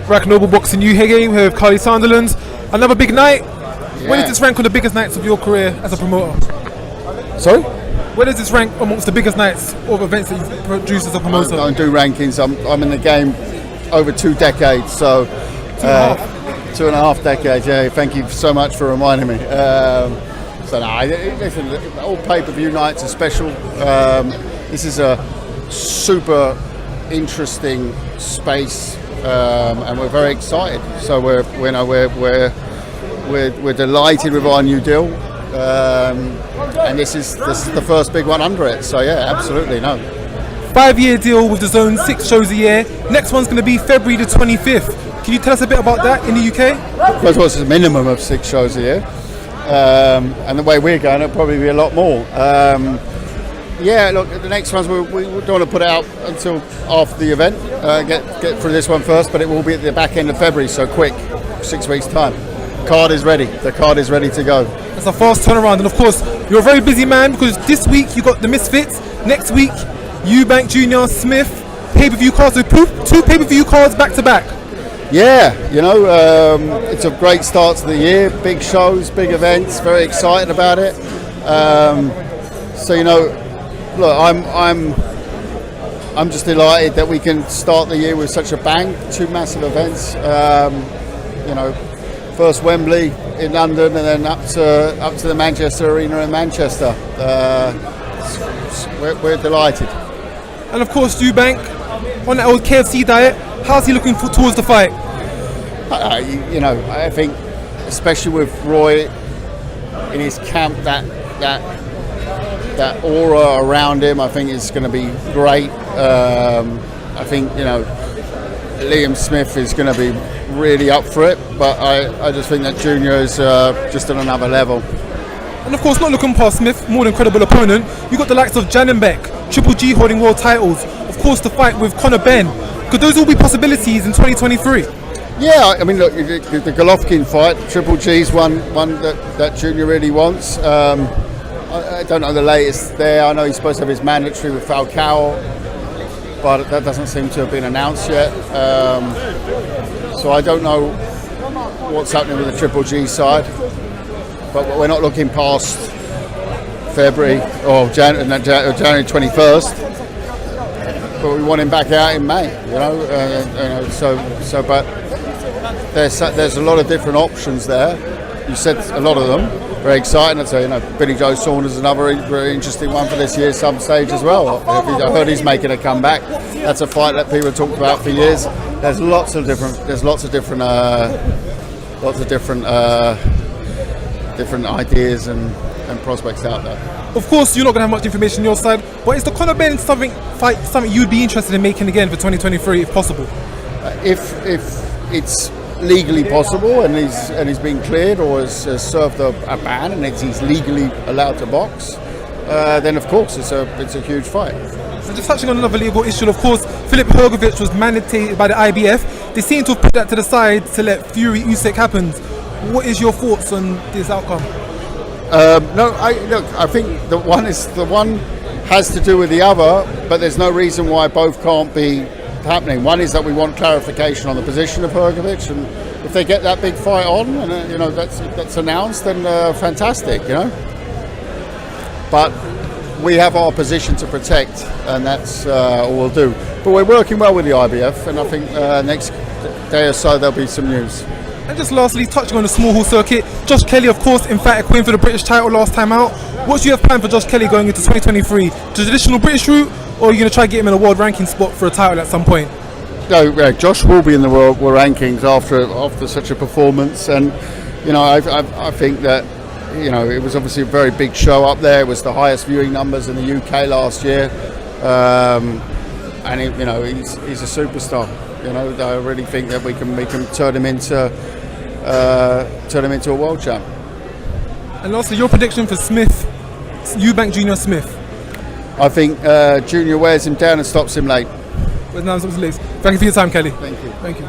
Rack Noble Boxing UK game here with Kalle Sauerland. Another big night. Yeah. Where does this rank on the biggest nights of your career as a promoter? Sorry? Where does this rank amongst the biggest nights of events that you've produced as a promoter? I don't do rankings. I'm in the game over 2 decades, so 2.5 decades. Yeah, thank you so much for reminding me. Listen, all pay-per-view nights are special. This is a super interesting space, and we're very excited. So we're delighted with our new deal, and this is the first big one under it. So yeah, absolutely no. 5-year deal with the Zone, 6 shows a year. Next one's going to be February the 25th. Can you tell us a bit about that in the UK? First of all, it's a minimum of 6 shows a year, and the way we're going, it'll probably be a lot more. Yeah, look, the next ones we don't want to put it out until after the event. Get through this one first, but it will be at the back end of February, so quick, 6 weeks' time. Card is ready. The card is ready to go. It's a fast turnaround, and of course, you're a very busy man because this week you got the Misfits. Next week, Eubank Jr. Smith pay-per-view cards. So 2 pay-per-view cards back to back. Yeah, it's a great start to the year. Big shows, big events. Very excited about it. Look, I'm just delighted that we can start the year with such a bang. 2 massive events. First Wembley in London, and then up to the Manchester Arena in Manchester. We're delighted. And of course, Eubank on that old KFC diet. How's he looking towards the fight? I think, especially with Roy in his camp, that aura around him, I think is going to be great. I think Liam Smith is going to be really up for it, but I just think that Junior is just on another level. And of course, not looking past Smith, more than credible opponent, you got the likes of Janenbeck, Triple G holding world titles, of course the fight with Conor BENN. Could those all be possibilities in 2023? Yeah, I mean, look, the Golovkin fight, Triple G's one that Junior really wants. I don't know the latest there. I know he's supposed to have his mandatory with Falcao, but that doesn't seem to have been announced yet. So I don't know what's happening with the Triple G side, but we're not looking past February or January 21st. But we want him back out in May, but there's a lot of different options there. You said a lot of them. Very exciting. I'd say, Billy Joe Saunders is another very interesting one for this year, some stage as well. I heard he's making a comeback. That's a fight that people have talked about for years. There's lots of different ideas and prospects out there. Of course, you're not going to have much information on your side, but is the Conor BENN something you'd be interested in making again for 2023, if possible? If it's legally possible and he's been cleared or has served a ban and he's legally allowed to box, then of course it's a huge fight. So just touching on another legal issue, of course, Hrgovic was mandated by the IBF. They seem to have put that to the side to let Fury USYK happen. What is your thoughts on this outcome? I think the one has to do with the other, but there's no reason why both can't be happening. One is that we want clarification on the position of Hrgovic, and if they get that big fight on, and that's announced, then fantastic, But we have our position to protect, and that's all we'll do. But we're working well with the IBF, and I think next day or so there'll be some news. And just lastly, touching on the small hall circuit, Josh Kelly, of course, emphatic win for the British title last time out. What do you have planned for Josh Kelly going into 2023? The traditional British route, or are you going to try to get him in a world ranking spot for a title at some point? No, Josh will be in the world rankings after such a performance, and I think that it was obviously a very big show up there. It was the highest viewing numbers in the UK last year, and he's a superstar. I really think that we can turn him into a world champ. And lastly, your prediction for Eubank Jr. Smith? I think Junior wears him down and stops him late. Thank you for your time, Kelly. Thank you. Thank you.